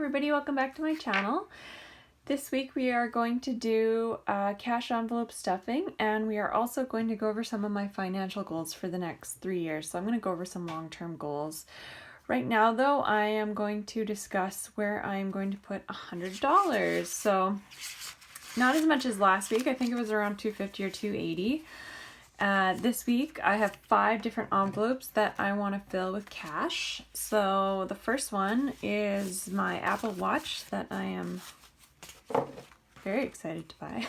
everybody, welcome back to my channel. This week we are going to do cash envelope stuffing, and we are also going to go over some of my financial goals for the next 3 years. So I'm going to go over some long-term goals. Right now though, I am going to discuss where I am going to put $100. So not as much as last week. I think it was around $250 or $280. This week I have 5 different envelopes that I want to fill with cash. So the first one is my Apple Watch that I am very excited to buy.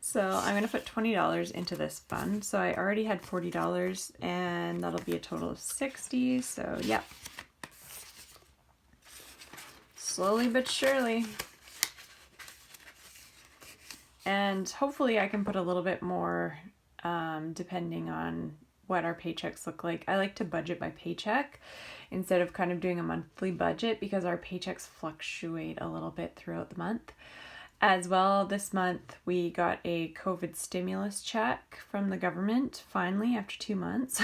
So I'm going to put $20 into this fund. So I already had $40 and that'll be a total of $60. So yeah, slowly but surely. And hopefully I can put a little bit more depending on what our paychecks look like. I like to budget by paycheck instead of kind of doing a monthly budget because our paychecks fluctuate a little bit throughout the month. As well, this month we got a COVID stimulus check from the government, finally, after 2 months.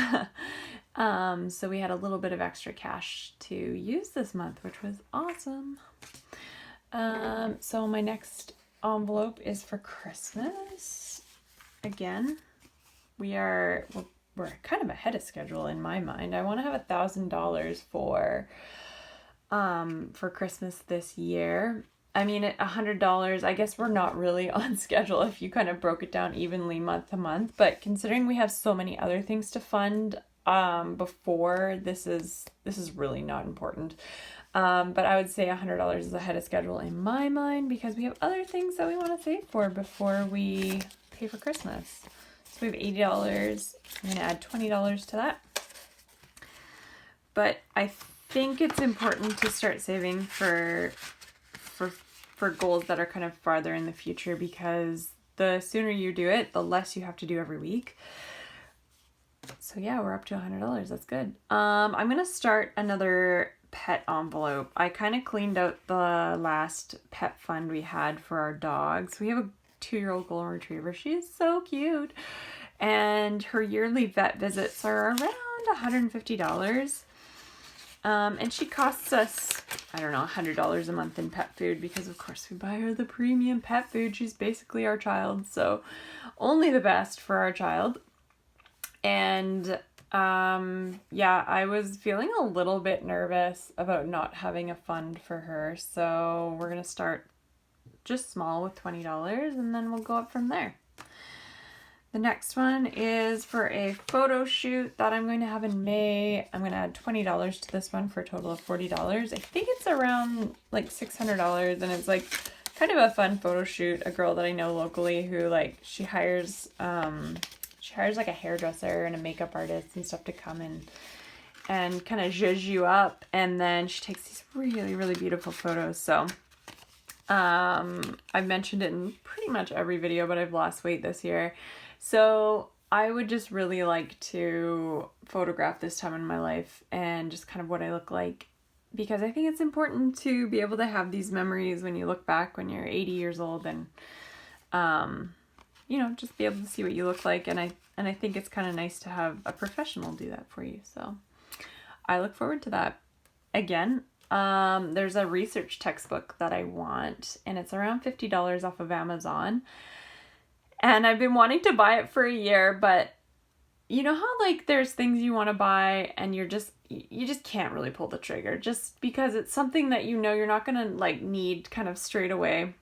So we had a little bit of extra cash to use this month, which was awesome. So my next envelope is for Christmas. Again, we're kind of ahead of schedule in my mind. I want to have $1,000 for Christmas this year. I mean, at $100, I guess we're not really on schedule if you kind of broke it down evenly month to month. But considering we have so many other things to fund before, this is really not important. But I would say $100 is ahead of schedule in my mind because we have other things that we want to save for before we pay for Christmas. So we have $80. I'm going to add $20 to that. But I think it's important to start saving for goals that are kind of farther in the future, because the sooner you do it, the less you have to do every week. So yeah, we're up to $100. That's good. I'm going to start another pet envelope. I kind of cleaned out the last pet fund we had for our dogs. We have a 2-year-old golden retriever. She is so cute. And her yearly vet visits are around $150. And she costs us, I don't know, $100 a month in pet food because of course we buy her the premium pet food. She's basically our child, so only the best for our child. And yeah, I was feeling a little bit nervous about not having a fund for her, so we're gonna start just small with $20 and then we'll go up from there. The next one is for a photo shoot that I'm going to have in May. I'm going to add $20 to this one for a total of $40. I think it's around like $600, and it's like kind of a fun photo shoot. A girl that I know locally who she hires like a hairdresser and a makeup artist and stuff to come in and kind of zhuzh you up, and then she takes these really, really beautiful photos. So I've mentioned it in pretty much every video, but I've lost weight this year. So I would just really like to photograph this time in my life and just kind of what I look like, because I think it's important to be able to have these memories when you look back when you're 80 years old and, just be able to see what you look like. And I think it's kind of nice to have a professional do that for you. So I look forward to that. Again, there's a research textbook that I want, and it's around $50 off of Amazon. And I've been wanting to buy it for a year, but you know how there's things you want to buy and you just can't really pull the trigger just because it's something that you're not going to need kind of straight away.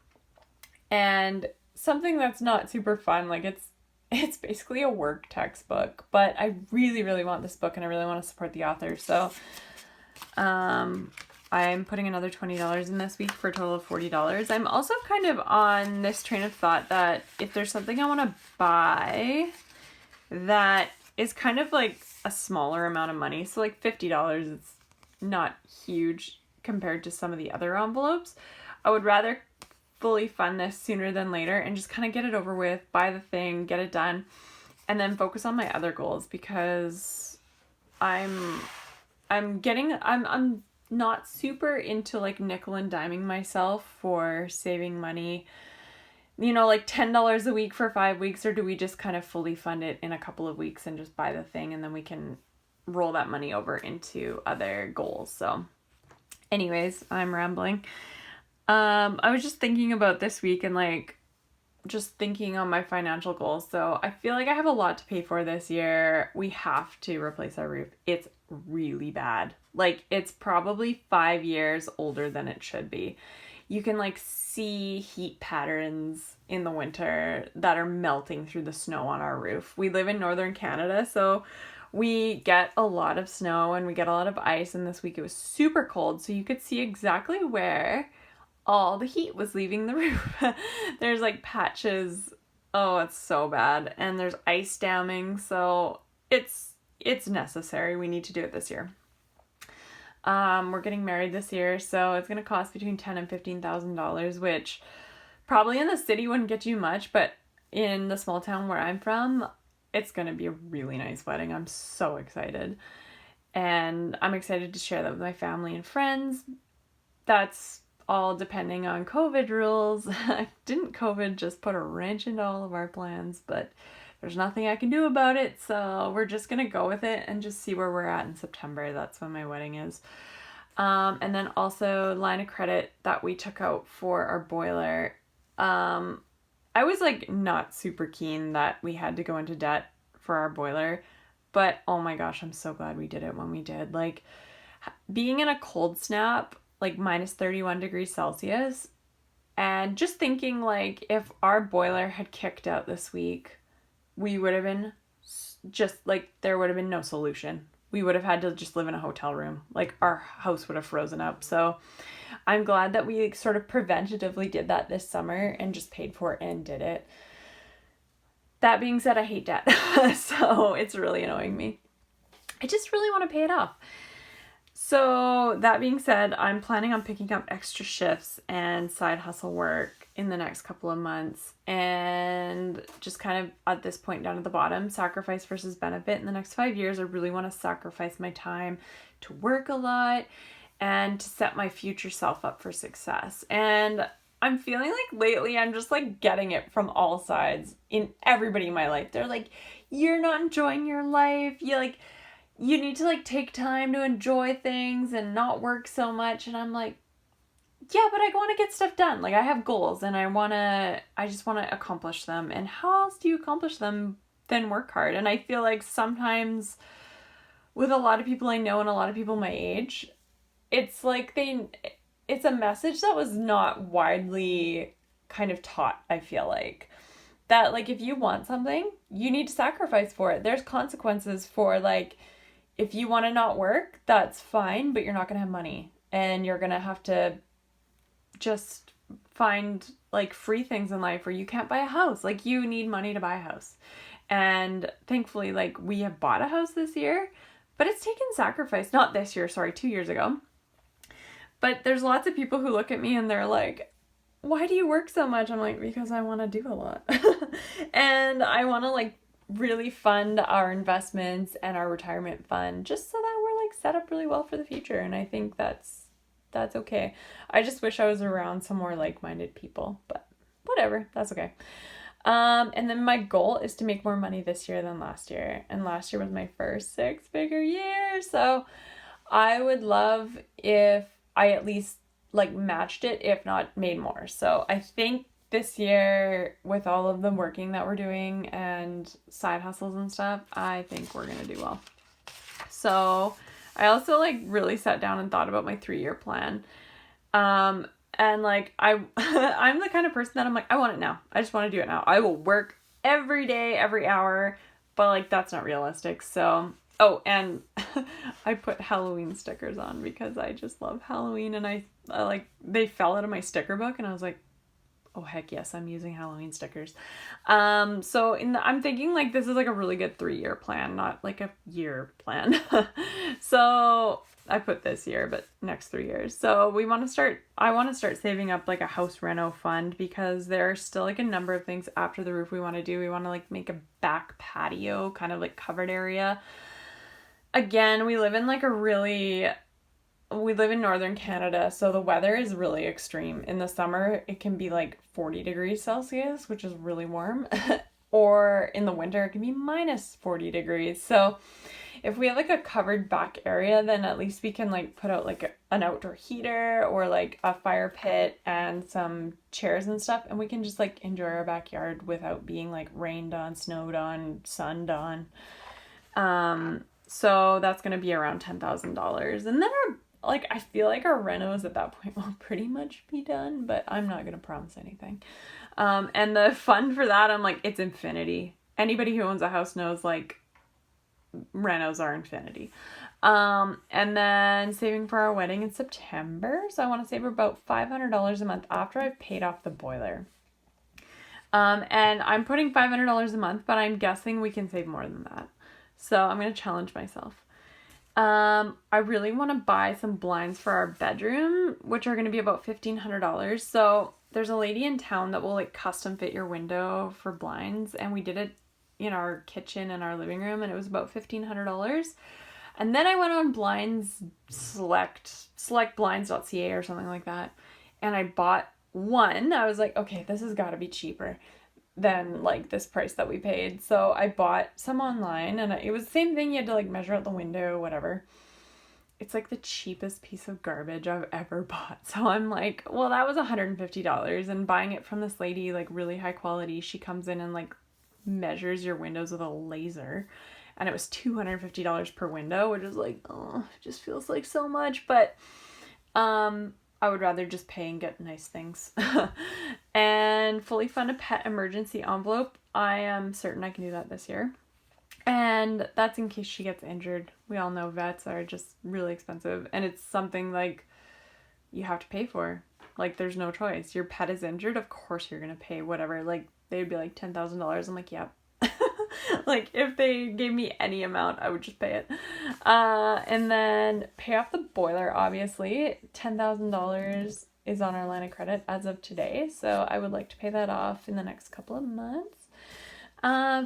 And something that's not super fun, it's basically a work textbook, but I really, really want this book and I really want to support the author. So I'm putting another $20 in this week for a total of $40. I'm also kind of on this train of thought that if there's something I want to buy that is kind of a smaller amount of money, so $50, it's not huge compared to some of the other envelopes, I would rather fully fund this sooner than later and just kind of get it over with, buy the thing, get it done, and then focus on my other goals, because I'm not super into nickel and diming myself for saving money, $10 a week for 5 weeks, or do we just kind of fully fund it in a couple of weeks and just buy the thing and then we can roll that money over into other goals. So Anyways, I'm rambling. I was just thinking about this week and like just thinking on my financial goals. So I feel like I have a lot to pay for this year. We have to replace our roof. It's really bad. Like it's probably 5 years older than it should be. You can like see heat patterns in the winter that are melting through the snow on our roof. We live in northern Canada, so we get a lot of snow and we get a lot of ice, and this week it was super cold, so you could see exactly where all the heat was leaving the roof. There's like patches. Oh, it's so bad. And there's ice damming, so it's necessary. We need to do it this year. We're getting married this year, so it's gonna cost between $10,000 and $15,000, which probably in the city wouldn't get you much, but in the small town where I'm from, it's gonna be a really nice wedding. I'm so excited. And I'm excited to share that with my family and friends. That's all depending on COVID rules. Didn't COVID just put a wrench into all of our plans? But there's nothing I can do about it, so we're just gonna go with it and just see where we're at in September. That's when my wedding is. And then also line of credit that we took out for our boiler. I was like not super keen that we had to go into debt for our boiler, but oh my gosh, I'm so glad we did it when we did. Like being in a cold snap, like minus 31 degrees Celsius, and just thinking like if our boiler had kicked out this week, we would have been just like, there would have been no solution. We would have had to just live in a hotel room. Like our house would have frozen up. So I'm glad that we sort of preventatively did that this summer and just paid for it and did it. That being said, I hate debt. So it's really annoying me. I just really want to pay it off. So that being said, I'm planning on picking up extra shifts and side hustle work in the next couple of months, and just kind of at this point down at the bottom, sacrifice versus benefit. In the next 5 years, I really want to sacrifice my time to work a lot and to set my future self up for success. And I'm feeling like lately I'm just like getting it from all sides in everybody in my life. They're like, you're not enjoying your life. You need to like take time to enjoy things and not work so much. And I'm like, yeah, but I want to get stuff done. Like I have goals and I just want to accomplish them. And how else do you accomplish them than work hard? And I feel like sometimes with a lot of people I know and a lot of people my age, it's like it's a message that was not widely kind of taught, I feel like. That like if you want something, you need to sacrifice for it. There's consequences for like, if you want to not work, that's fine, but you're not going to have money. And you're going to have to just find like free things in life where you can't buy a house. Like you need money to buy a house. And thankfully, like we have bought a house this year, but it's taken sacrifice. Not this year, sorry, 2 years ago. But there's lots of people who look at me and they're like, why do you work so much? I'm like, because I want to do a lot. And I want to like really fund our investments and our retirement fund just so that we're like set up really well for the future. And I think that's okay. I just wish I was around some more like-minded people, but whatever, that's okay. And then my goal is to make more money this year than last year. And last year was my first 6-figure year. So I would love if I at least like matched it, if not made more. So I think this year, with all of the working that we're doing and side hustles and stuff, I think we're gonna do well. So I also like really sat down and thought about my 3-year plan. And like I'm the kind of person that I'm like, I want it now. I just want to do it now. I will work every day, every hour, but like that's not realistic. So and I put Halloween stickers on because I just love Halloween, and I like they fell out of my sticker book, and I was like, oh heck yes, I'm using Halloween stickers. So I'm thinking like this is like a really good 3-year plan, not like a year plan. So I put this year, but next 3 years. So I want to start saving up like a house reno fund, because there are still like a number of things after the roof we want to do. We want to like make a back patio, kind of like covered area. Again, we live in northern Canada, so the weather is really extreme. In the summer, it can be like 40 degrees Celsius, which is really warm. Or in the winter, it can be minus 40 degrees. So if we have like a covered back area, then at least we can like put out like an outdoor heater or like a fire pit and some chairs and stuff, and we can just like enjoy our backyard without being like rained on, snowed on, sunned on. So that's gonna be around $10,000, and then I feel like our renos at that point will pretty much be done, but I'm not gonna promise anything. And the fund for that, I'm like, it's infinity. Anybody who owns a house knows like renos are infinity. And then saving for our wedding in September. So I want to save about $500 a month after I've paid off the boiler. And I'm putting $500 a month, but I'm guessing we can save more than that. So I'm going to challenge myself. I really want to buy some blinds for our bedroom, which are going to be about $1,500. So there's a lady in town that will like custom fit your window for blinds, and we did it in our kitchen and our living room, and it was about $1,500. And then I went on blinds selectblinds.ca or something like that, and I bought one. I was like, okay, this has got to be cheaper than like this price that we paid. So I bought some online, and it was the same thing. You had to like measure out the window, whatever. It's like the cheapest piece of garbage I've ever bought. So I'm like, well, that was $150, and buying it from this lady, like really high quality. She comes in and like measures your windows with a laser, and it was $250 per window, which is like, oh, it just feels like so much. But I would rather just pay and get nice things. And fully fund a pet emergency envelope. I am certain I can do that this year. And that's in case she gets injured. We all know vets are just really expensive, and it's something like you have to pay for. Like, there's no choice. Your pet is injured, of course you're gonna pay whatever. Like, they'd be like $10,000. I'm like, yep. Like, if they gave me any amount, I would just pay it. And then pay off the boiler, obviously. $10,000 is on our line of credit as of today, so I would like to pay that off in the next couple of months.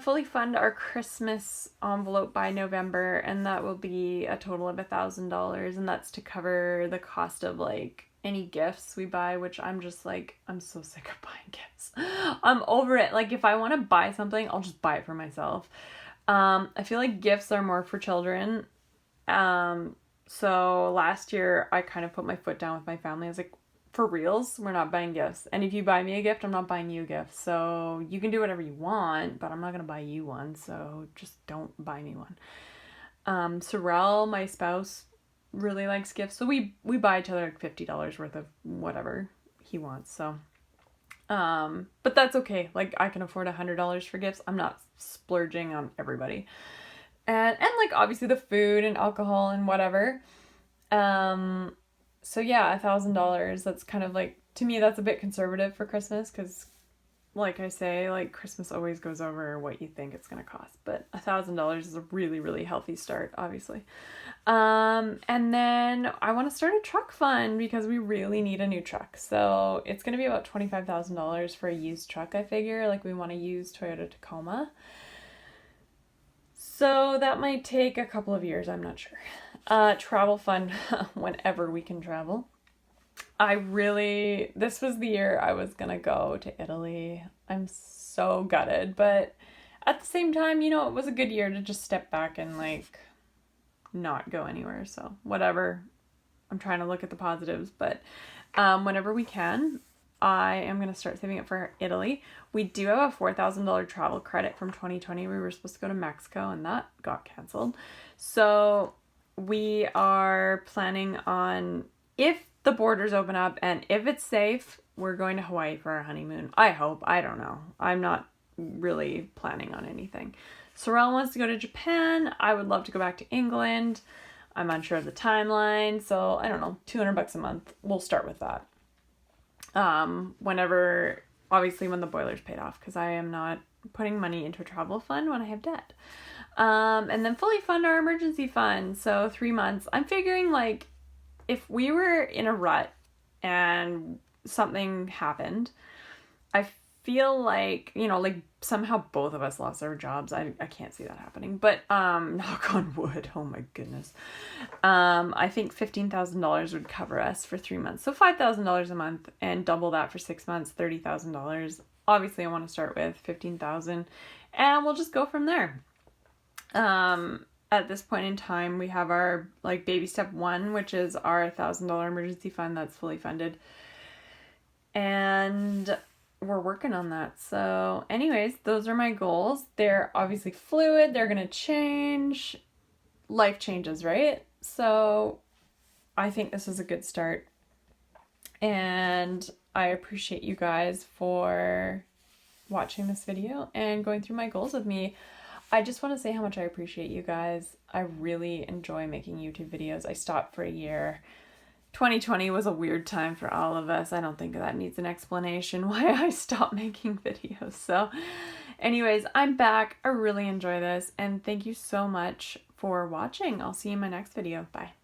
Fully fund our Christmas envelope by November, and that will be a total of $1,000, and that's to cover the cost of like any gifts we buy, which I'm just like, I'm so sick of buying gifts. I'm over it. Like, if I want to buy something, I'll just buy it for myself. I feel like gifts are more for children. So last year I kind of put my foot down with my family. I was like, for reals, we're not buying gifts. And if you buy me a gift, I'm not buying you a gift. So you can do whatever you want, but I'm not going to buy you one. So just don't buy me one. Sorrel, my spouse, really likes gifts. So we buy each other like $50 worth of whatever he wants. So, but that's okay. Like, I can afford $100 for gifts. I'm not splurging on everybody. And like, obviously the food and alcohol and whatever. So yeah, $1,000, that's kind of like, to me, that's a bit conservative for Christmas, because like I say, like, Christmas always goes over what you think it's going to cost, but $1,000 is a really, really healthy start, obviously. And then I want to start a truck fund, because we really need a new truck. So it's going to be about $25,000 for a used truck, I figure. Like, we want to use Toyota Tacoma. So that might take a couple of years, I'm not sure. Travel fund, whenever we can travel. This was the year I was gonna go to Italy. I'm so gutted, but at the same time, you know, it was a good year to just step back and like not go anywhere. So whatever. I'm trying to look at the positives, but whenever we can, I am going to start saving up for Italy. We do have a $4,000 travel credit from 2020. We were supposed to go to Mexico, and that got canceled. So we are planning on, if the borders open up and if it's safe, we're going to Hawaii for our honeymoon. I hope. I don't know. I'm not really planning on anything. Sorrel wants to go to Japan. I would love to go back to England. I'm unsure of the timeline. So I don't know, $200 a month. We'll start with that. Whenever, obviously when the boiler's paid off, because I am not putting money into a travel fund when I have debt. And then fully fund our emergency fund. So 3 months. I'm figuring, like, if we were in a rut and something happened, I feel like, you know, like somehow both of us lost our jobs. I can't see that happening, but knock on wood. Oh my goodness. I think $15,000 would cover us for 3 months. So $5,000 a month, and double that for 6 months, $30,000. Obviously I want to start with $15,000, and we'll just go from there. at this point in time, we have our like baby step 1, which is our $1,000 emergency fund that's fully funded. And we're working on that. So anyways, those are my goals. They're obviously fluid. They're going to change. Life changes, right? So I think this is a good start. And I appreciate you guys for watching this video and going through my goals with me. I just want to say how much I appreciate you guys. I really enjoy making YouTube videos. I stopped for a year. 2020 was a weird time for all of us. I don't think that needs an explanation why I stopped making videos. So anyways, I'm back. I really enjoy this, and thank you so much for watching. I'll see you in my next video. Bye.